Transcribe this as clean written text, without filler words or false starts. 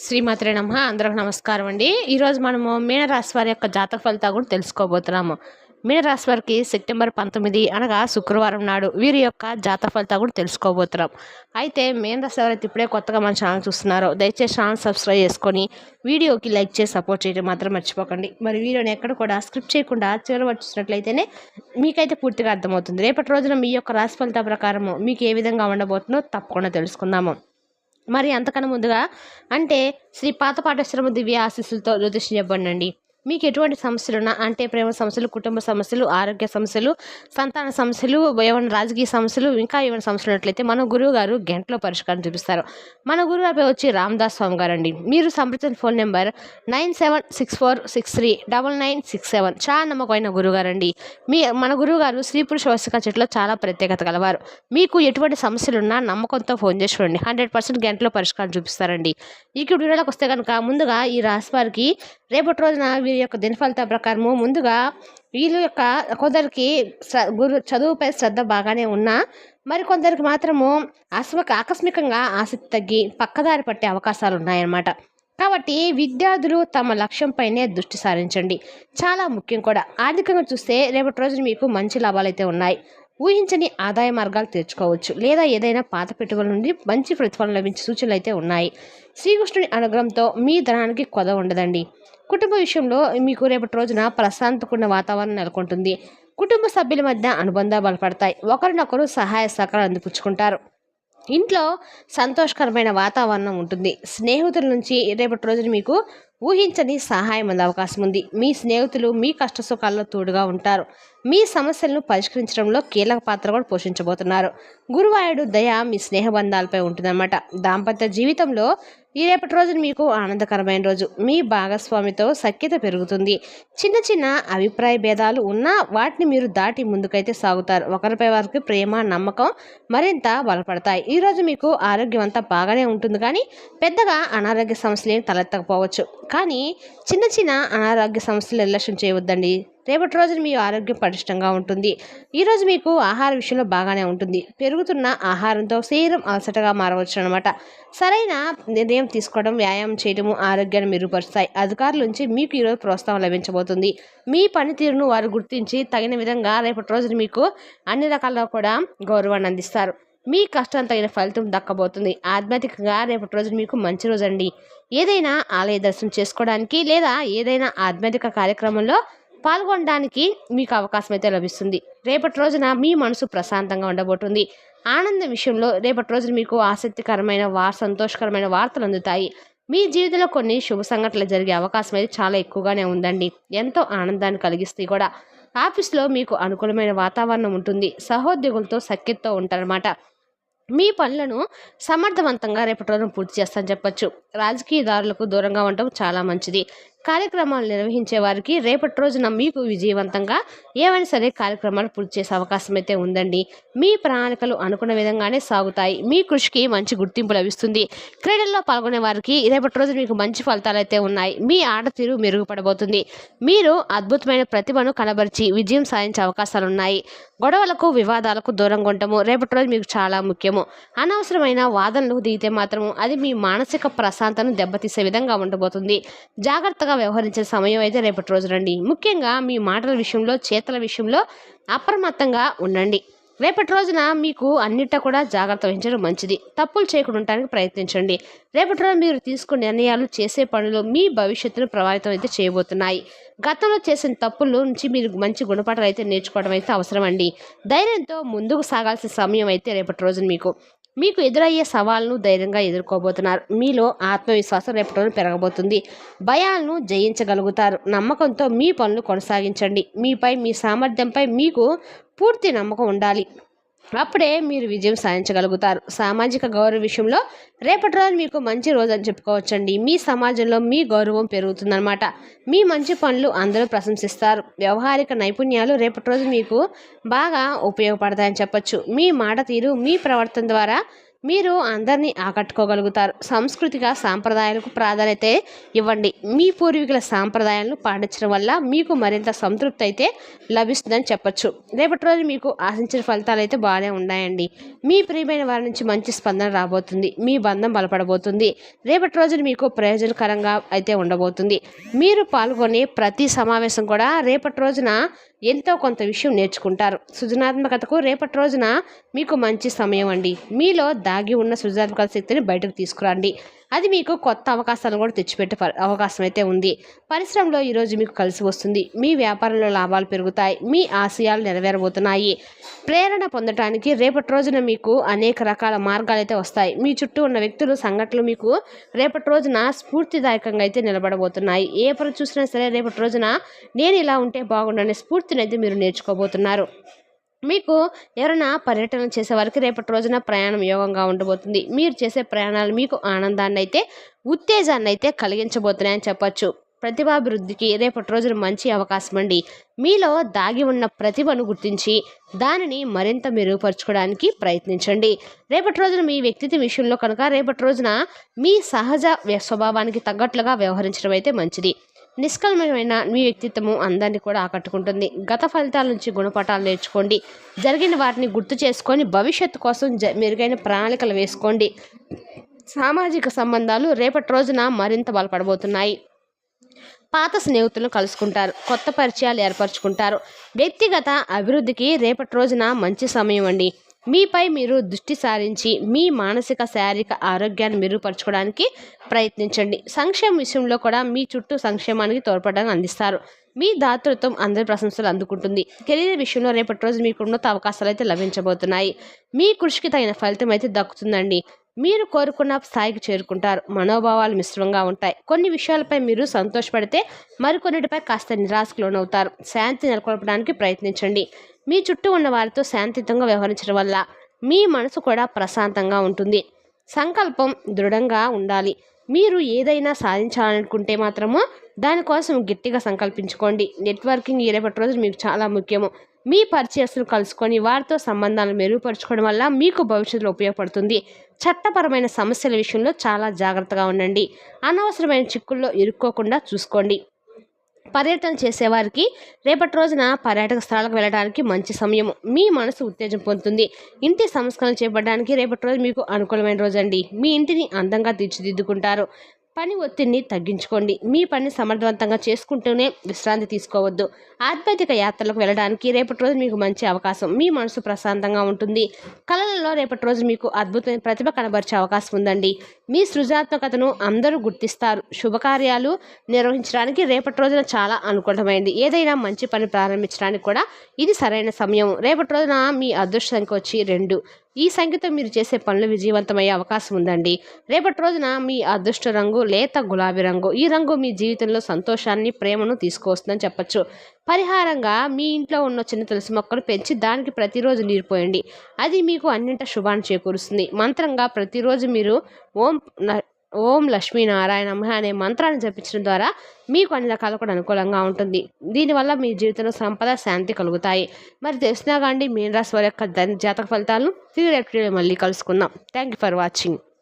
శ్రీమాత్రే నమః. అందరికి నమస్కారం అండి. ఈరోజు మనము మీనరాశి వారి యొక్క జాతక ఫలితాలు కూడా తెలుసుకోబోతున్నాము. మీనరాశి వారికి సెప్టెంబర్ 19 అనగా శుక్రవారం నాడు వీరి యొక్క జాతక ఫలితాలు కూడా తెలుసుకోబోతున్నాం. అయితే మీనరాశి ఎవరైతే ఇప్పుడే కొత్తగా మన ఛానల్ చూస్తున్నారో దయచేసి ఛానల్ సబ్స్క్రైబ్ చేసుకొని వీడియోకి లైక్ చేసి సపోర్ట్ చేయడం మాత్రం మర్చిపోకండి. మరి వీడియోని ఎక్కడ కూడా స్క్రిప్ట్ చేయకుండా చివరి వరకు చూసినట్లయితేనే మీకైతే పూర్తిగా అర్థమవుతుంది. రేపటి రోజున మీ యొక్క రాశి ఫలితాల ప్రకారము మీకు ఏ విధంగా ఉండబోతుందో తప్పకుండా తెలుసుకుందాము. మరి అంతకన్నా ముందుగా అంటే శ్రీ పాతపాటేశ్వరమ దివ్య ఆశీస్సులతో జ్యోతిష్యం చెప్పండి. మీకు ఎటువంటి సమస్యలున్నా అంటే ప్రేమ సమస్యలు, కుటుంబ సమస్యలు, ఆరోగ్య సమస్యలు, సంతాన సమస్యలు, ఏమైనా రాజకీయ సమస్యలు, ఇంకా ఏమైనా సమస్యలు ఉన్నట్లయితే మన గురువు గారు గంటలో పరిష్కారం చూపిస్తారు. మన గురువు గారి వచ్చి రామదాస్ స్వామి గారు అండి. మీరు సంప్రదించిన ఫోన్ నెంబర్ 9764639967. చాలా నమ్మకమైన గురువుగారు అండి. మన గురువు గారు స్త్రీ పురుష వశిక చెట్లో చాలా ప్రత్యేకత గలవారు. మీకు ఎటువంటి సమస్యలున్నా నమ్మకంతో ఫోన్ చేసి చూడండి, 100% గంటలో పరిష్కారం చూపిస్తారండి. ఇక వీడియోలోకి వస్తే కనుక ముందుగా ఈ రాశి వారికి రేపటి రోజున వీరి యొక్క దినఫలితాల ప్రకారము ముందుగా వీళ్ళ యొక్క కొందరికి చదువుపై శ్రద్ధ బాగానే ఉన్నా మరి కొందరికి మాత్రము ఆకస్మికంగా ఆసక్తి తగ్గి పక్కదారి పట్టే అవకాశాలు ఉన్నాయన్నమాట. కాబట్టి విద్యార్థులు తమ లక్ష్యంపైనే దృష్టి సారించండి, చాలా ముఖ్యం కూడా. ఆర్థికంగా చూస్తే రేపటి రోజున మీకు మంచి లాభాలు అయితే ఉన్నాయి. ఊహించని ఆదాయ మార్గాలు తెచ్చుకోవచ్చు, లేదా ఏదైనా పాత పెట్టుబడుల నుండి మంచి ప్రతిఫలం లభించే సూచనలు అయితే ఉన్నాయి. శ్రీకృష్ణుని అనుగ్రహంతో మీ ధనానికి కొద ఉండదండి. కుటుంబ విషయంలో మీకు రేపటి రోజున ప్రశాంతకున్న వాతావరణం నెలకొంటుంది. కుటుంబ సభ్యుల మధ్య అనుబంధాలు బలపడతాయి. ఒకరినొకరు సహాయ సహకారాలు అందిపుచ్చుకుంటారు. ఇంట్లో సంతోషకరమైన వాతావరణం ఉంటుంది. స్నేహితుల నుంచి రేపటి రోజున మీకు ఊహించని సహాయం అందే అవకాశం ఉంది. మీ స్నేహితులు మీ కష్ట సుఖాల్లో తోడుగా ఉంటారు. మీ సమస్యలను పరిష్కరించడంలో కీలక పాత్ర కూడా పోషించబోతున్నారు. గురువాయుడు దయ మీ స్నేహ బంధాలపై ఉంటుందన్నమాట. దాంపత్య జీవితంలో ఈ రేపటి రోజున మీకు ఆనందకరమైన రోజు. మీ భాగస్వామితో సఖ్యత పెరుగుతుంది. చిన్న చిన్న అభిప్రాయ భేదాలు ఉన్నా వాటిని మీరు దాటి ముందుకైతే సాగుతారు. ఒకరిపై వారికి ప్రేమ, నమ్మకం మరింత బలపడతాయి. ఈరోజు మీకు ఆరోగ్యం అంతా బాగానే ఉంటుంది, కానీ పెద్దగా అనారోగ్య సమస్యలు ఏమి తలెత్తకపోవచ్చు. కానీ చిన్న చిన్న అనారోగ్య సమస్యలు నిర్లక్ష్యం చేయవద్దండి. రేపటి రోజున మీ ఆరోగ్యం పటిష్టంగా ఉంటుంది. ఈరోజు మీకు ఆహార విషయంలో బాగానే ఉంటుంది. పెరుగుతున్న ఆహారంతో శరీరం అలసటగా మారవచ్చు అనమాట. సరైన నిర్ణయం తీసుకోవడం, వ్యాయామం చేయడము ఆరోగ్యాన్ని మెరుగుపరుస్తాయి. అధికారుల నుంచి మీకు ఈరోజు ప్రోత్సాహం లభించబోతుంది. మీ పనితీరును వారు గుర్తించి తగిన విధంగా రేపటి రోజున మీకు అన్ని రకాలుగా కూడా గౌరవాన్ని అందిస్తారు. మీ కష్టం తగిన ఫలితం దక్కబోతుంది. ఆధ్యాత్మికంగా రేపటి రోజు మీకు మంచి రోజు అండి. ఏదైనా ఆలయ దర్శనం చేసుకోవడానికి లేదా ఏదైనా ఆధ్యాత్మిక కార్యక్రమంలో పాల్గొనడానికి మీకు అవకాశం అయితే లభిస్తుంది. రేపటి రోజున మీ మనసు ప్రశాంతంగా ఉండబోతుంది. ఆనందం విషయంలో రేపటి రోజున మీకు ఆసక్తికరమైన సంతోషకరమైన వార్తలు అందుతాయి. మీ జీవితంలో కొన్ని శుభ సంఘటనలు జరిగే అవకాశం అయితే చాలా ఎక్కువగానే ఉందండి. ఎంతో ఆనందాన్ని కలిగిస్తాయి కూడా. ఆఫీస్లో మీకు అనుకూలమైన వాతావరణం ఉంటుంది. సహోద్యోగులతో సఖ్యతతో ఉంటారన్నమాట. మీ పనులను సమర్థవంతంగా రేపటి రోజున పూర్తి చేస్తానని చెప్పొచ్చు. రాజకీయదారులకు దూరంగా ఉండటం చాలా మంచిది. కార్యక్రమాలు నిర్వహించే వారికి రేపటి రోజున మీకు విజయవంతంగా ఏవైనా సరే కార్యక్రమాలు పూర్తి చేసే అవకాశం అయితే ఉందండి. మీ ప్రణాళికలు అనుకున్న విధంగానే సాగుతాయి. మీ కృషికి మంచి గుర్తింపు లభిస్తుంది. క్రీడల్లో పాల్గొనే వారికి రేపటి రోజు మీకు మంచి ఫలితాలు అయితే ఉన్నాయి. మీ ఆట తీరు మెరుగుపడబోతుంది. మీరు అద్భుతమైన ప్రతిభను కనబరిచి విజయం సాధించే అవకాశాలు ఉన్నాయి. గొడవలకు, వివాదాలకు దూరంగా ఉండటము రేపటి రోజు మీకు చాలా ముఖ్యము. అనవసరమైన వాదనలకు దిగితే మాత్రము అది మీ మానసిక ప్రశాంతతను దెబ్బతీసే విధంగా ఉండబోతుంది. జాగ్రత్తగా వ్యవహరించే సమయం అయితే రేపటి రోజు రండి. ముఖ్యంగా మీ మాటల విషయంలో, చేతల విషయంలో అప్రమత్తంగా ఉండండి. రేపటి రోజున మీకు అన్నిటా కూడా జాగ్రత్త వహించడం మంచిది. తప్పులు చేయకుండా ఉండడానికి ప్రయత్నించండి. రేపటి రోజు మీరు తీసుకునే నిర్ణయాలు, చేసే పనులు మీ భవిష్యత్తును ప్రభావితం అయితే చేయబోతున్నాయి. గతంలో చేసిన తప్పుల నుంచి మీరు మంచి గుణపాఠాలు అయితే నేర్చుకోవడం అయితే అవసరం అండి. ధైర్యంతో ముందుకు సాగాల్సిన సమయం అయితే రేపటి రోజున మీకు ఎదురయ్యే సవాళ్ళను ధైర్యంగా ఎదుర్కోబోతున్నారు. మీలో ఆత్మవిశ్వాసం రేపటి రోజు పెరగబోతుంది. భయాలను జయించగలుగుతారు. నమ్మకంతో మీ పనులు కొనసాగించండి. మీపై, మీ సామర్థ్యంపై మీకు పూర్తి నమ్మకం ఉండాలి. అప్పుడే మీరు విజయం సాధించగలుగుతారు. సామాజిక గౌరవ విషయంలో రేపటి రోజు మీకు మంచి రోజు అని చెప్పుకోవచ్చండి. మీ సమాజంలో మీ గౌరవం పెరుగుతుందన్నమాట. మీ మంచి పనులు అందరూ ప్రశంసిస్తారు. వ్యవహారిక నైపుణ్యాలు రేపటి రోజు మీకు బాగా ఉపయోగపడతాయని చెప్పొచ్చు. మీ మాట తీరు, మీ ప్రవర్తన ద్వారా మీరు అందరినీ ఆకట్టుకోగలుగుతారు. సాంస్కృతిక సాంప్రదాయాలకు ప్రాధాన్యత ఇవ్వండి. మీ పూర్వీకుల సాంప్రదాయాలను పాటించడం వల్ల మీకు మరింత సంతృప్తి అయితే లభిస్తుందని చెప్పొచ్చు. రేపటి రోజు మీకు ఆశించిన ఫలితాలు అయితే బాగానే ఉన్నాయండి. మీ ప్రియమైన వారి నుంచి మంచి స్పందన రాబోతుంది. మీ బంధం బలపడబోతుంది. రేపటి రోజున మీకు ప్రయోజనకరంగా అయితే ఉండబోతుంది. మీరు పాల్గొనే ప్రతి సమావేశం కూడా రేపటి రోజున ఎంతో కొంత విషయం నేర్చుకుంటారు. సృజనాత్మకతకు రేపటి రోజున మీకు మంచి సమయం అండి. మీలో దాగి ఉన్న సృజనాత్మక శక్తిని బయటకు తీసుకురండి. అది మీకు కొత్త అవకాశాలను కూడా తెచ్చిపెట్టే అవకాశం అయితే ఉంది. పరిశ్రమలో ఈరోజు మీకు కలిసి వస్తుంది. మీ వ్యాపారంలో లాభాలు పెరుగుతాయి. మీ ఆశయాలు నెరవేరబోతున్నాయి. ప్రేరణ పొందడానికి రేపటి రోజున మీకు అనేక రకాల మార్గాలు అయితే వస్తాయి. మీ చుట్టూ ఉన్న వ్యక్తులు సంఘటనలు మీకు రేపటి రోజున స్ఫూర్తిదాయకంగా అయితే నిలబడబోతున్నాయి. ఏ పని చూసినా సరే రేపటి రోజున నేను ఇలా ఉంటే బాగుండనే స్ఫూర్తిని అయితే మీరు నేర్చుకోబోతున్నారు. మీకు ఎవరైనా పర్యటన చేసే వారికి రేపటి రోజున ప్రయాణం యోగంగా ఉండబోతుంది. మీరు చేసే ప్రయాణాలు మీకు ఆనందాన్ని అయితే ఉత్తేజాన్ని అయితే కలిగించబోతున్నాయని చెప్పచ్చు. ప్రతిభాభివృద్ధికి రేపటి రోజున మంచి అవకాశం అండి. మీలో దాగి ఉన్న ప్రతిభను గుర్తించి దానిని మరింత మెరుగుపరచుకోవడానికి ప్రయత్నించండి. రేపటి రోజున మీ వ్యక్తిత్వ విషయంలో కనుక రేపటి రోజున మీ సహజ స్వభావానికి తగ్గట్లుగా వ్యవహరించడం అయితే మంచిది. నిష్కల్మషమైన మీ వ్యక్తిత్వము అందరినీ కూడా ఆకట్టుకుంటుంది. గత ఫలితాల నుంచి గుణపాఠాలు నేర్చుకోండి. జరిగిన వాటిని గుర్తు చేసుకొని భవిష్యత్తు కోసం మెరుగైన ప్రణాళికలు వేసుకోండి. సామాజిక సంబంధాలు రేపటి రోజున మరింత బలపడబోతున్నాయి. పాత స్నేహితులను కలుసుకుంటారు. కొత్త పరిచయాలు ఏర్పరచుకుంటారు. వ్యక్తిగత అభివృద్ధికి రేపటి రోజున మంచి సమయం అండి. మీపై మీరు దృష్టి సారించి మీ మానసిక శారీరక ఆరోగ్యాన్ని మెరుగుపరచుకోవడానికి ప్రయత్నించండి. సంక్షేమ విషయంలో కూడా మీ చుట్టూ సంక్షేమానికి తోడ్పడడానికి అందిస్తారు. మీ దాతృత్వం అందరి ప్రశంసలు అందుకుంటుంది. కెరీర్ విషయంలో రేపటి రోజు మీకు ఉన్నత అవకాశాలు అయితే లభించబోతున్నాయి. మీ కృషికి తగిన ఫలితం అయితే దక్కుతుందండి. మీరు కోరుకున్న స్థాయికి చేరుకుంటారు. మనోభావాలు మిశ్రమంగా ఉంటాయి. కొన్ని విషయాలపై మీరు సంతోషపడితే మరికొన్నిటిపై కాస్త నిరాశకు లోనవుతారు. శాంతి నెలకొల్పడానికి ప్రయత్నించండి. మీ చుట్టూ ఉన్న వారితో శాంతియుతంగా వ్యవహరించడం వల్ల మీ మనసు కూడా ప్రశాంతంగా ఉంటుంది. సంకల్పం దృఢంగా ఉండాలి. మీరు ఏదైనా సాధించాలనుకుంటే మాత్రము దానికోసం గట్టిగా సంకల్పించుకోండి. నెట్వర్కింగ్ ఈ రేపటి రోజు మీకు చాలా ముఖ్యము. మీ పరిచయస్తులు కలుసుకొని వారితో సంబంధాలను మెరుగుపరచుకోవడం వల్ల మీకు భవిష్యత్తులో ఉపయోగపడుతుంది. చట్టపరమైన సమస్యల విషయంలో చాలా జాగ్రత్తగా ఉండండి. అనవసరమైన చిక్కుల్లో ఇరుక్కోకుండా చూసుకోండి. పర్యటన చేసేవారికి రేపటి రోజున పర్యాటక స్థలాలకు వెళ్ళడానికి మంచి సమయం. మీ మనసు ఉత్తేజం పొందుతుంది. ఇంటి సంస్కరణ చేపట్టడానికి రేపటి రోజు మీకు అనుకూలమైన రోజు అండి. మీ ఇంటిని అందంగా తీర్చిదిద్దుకుంటారు. పని ఒత్తిడిని తగ్గించుకోండి. మీ పని సమర్థవంతంగా చేసుకుంటూనే విశ్రాంతి తీసుకోవద్దు. ఆధ్యాత్మిక యాత్రలకు వెళ్ళడానికి రేపటి రోజు మీకు మంచి అవకాశం. మీ మనసు ప్రశాంతంగా ఉంటుంది. కళలలో రేపటి రోజు మీకు అద్భుతమైన ప్రతిభ కనబరిచే అవకాశం ఉందండి. మీ సృజనాత్మకతను అందరూ గుర్తిస్తారు. శుభకార్యాలు నిర్వహించడానికి రేపటి రోజున చాలా అనుకూలమైంది. ఏదైనా మంచి పని ప్రారంభించడానికి కూడా ఇది సరైన సమయం. రేపటి రోజున మీ అదృష్ట సంఖ్య వచ్చి 2. ఈ సంఖ్యతో మీరు చేసే పనులు విజయవంతమయ్యే అవకాశం ఉందండి. రేపటి రోజున మీ అదృష్ట రంగు లేత గులాబీ రంగు. ఈ రంగు మీ జీవితంలో సంతోషాన్ని, ప్రేమను తీసుకొస్తుందని చెప్పచ్చు. పరిహారంగా మీ ఇంట్లో ఉన్న చిన్న తులసి మొక్కలు పెంచి దానికి ప్రతిరోజు నీరు పోయండి. అది మీకు అన్నింట శుభాన్ని చేకూరుస్తుంది. మంత్రంగా ప్రతిరోజు మీరు ఓం లక్ష్మీనారాయణ నమః అనే మంత్రాన్ని జపించడం ద్వారా మీకు అన్ని రకాలు కూడా అనుకూలంగా ఉంటుంది. దీనివల్ల మీ జీవితంలో సంపద, శాంతి కలుగుతాయి. మరి తెలిసినా కానీ మీనరాశి వారి యొక్క జాతక ఫలితాలను తిరిగి మళ్ళీ కలుసుకుందాం. Thank you for watching.